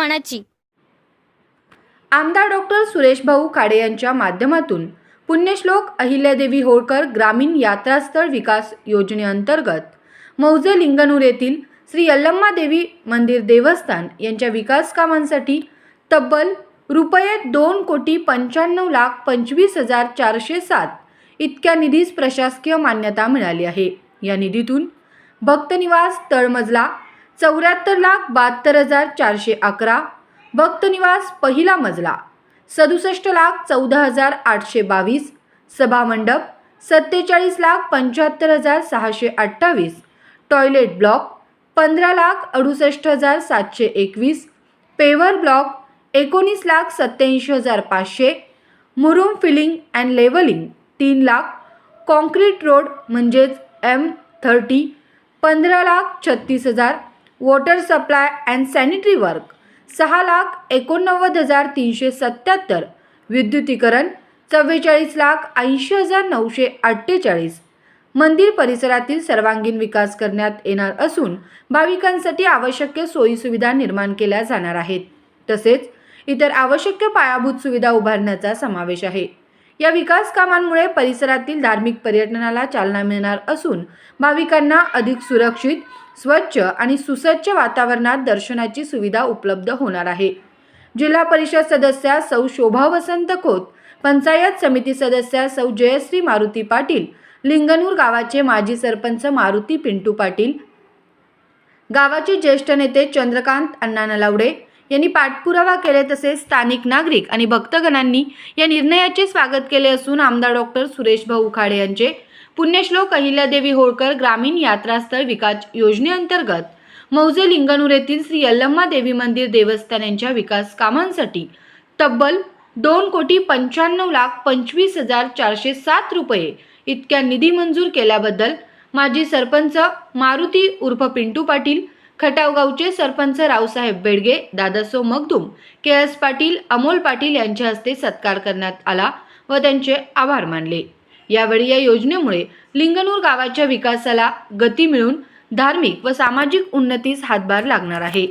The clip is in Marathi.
मानाची। आमदार डॉक्टर सुरेश भाऊ खाडे यांच्या माध्यमातून पुण्यश्लोक अहिल्यादेवी होळकर ग्रामीण यात्रास्थळ विकास योजनेअंतर्गत मौजे लिंगणूर येथील श्री यल्लम्मा देवी मंदिर देवस्थान यांच्या विकास कामांसाठी तब्बल रुपये 2,95,25,407 इतक्या निधीस प्रशासकीय मान्यता मिळाली आहे। या निधीतून भक्तनिवास तळमजला 74,72,411, भक्तनिवास पहिला मजला 67,14,822, सभामंडप 47,75,628, टॉयलेट ब्लॉक 15,68,721, पेवर ब्लॉक 19,87,500, मुरुम filling and levelling 3 lakh, concrete road म्हणजेच M30 15,36,000, water supply and sanitary work 6,89,377, विद्युतीकरण 44,80,948, मंदिर परिसरातील सर्वांगीण विकास करण्यात येणार असून भाविकांसाठी आवश्यक सोयी सुविधा निर्माण केल्या जाणार आहेत। तसेच इतर आवश्यक पायाभूत सुविधा उभारण्याचा समावेश आहे। या विकास कामांमुळे परिसरातील धार्मिक पर्यटनाला चालना मिळणार असून भाविकांना अधिक सुरक्षित, स्वच्छ आणि सुसज्ज वातावरणात दर्शनाची सुविधा उपलब्ध होणार आहे। जिल्हा परिषद सदस्या सौ शोभा वसंत खोत, पंचायत समिती सदस्या सौ जयश्री मारुती पाटील, लिंगणूर गावाचे माजी सरपंच मारुती पिंटू पाटील, गावाचे ज्येष्ठ नेते चंद्रकांत अण्णा नलावडे यांनी पाठपुरावा केले। तसेच स्थानिक नागरिक आणि भक्तगणांनी या निर्णयाचे स्वागत केले असून आमदार डॉक्टर सुरेश भाऊ खाडे यांचे पुण्यश्लोक अहिल्यादेवी होळकर ग्रामीण यात्रास्थळ विकास योजनेअंतर्गत मौजे लिंगणूर येथील श्री यल्लम्मा देवी मंदिर देवस्थान यांच्या विकास कामांसाठी तब्बल 2,95,25,407 रुपये इतक्या निधी मंजूर केल्याबद्दल माजी सरपंच मारुती उर्फ पिंटू पाटील, खटाव गावचे सरपंच रावसाहेब बेडगे, दादासो मगदूम, KS पाटील, अमोल पाटील यांच्या हस्ते सत्कार करण्यात आला व त्यांचे आभार मानले। यावेळी या योजनेमुळे लिंगणूर गावाच्या विकासाला गती मिळून धार्मिक व सामाजिक उन्नतीस हातभार लागणार आहे।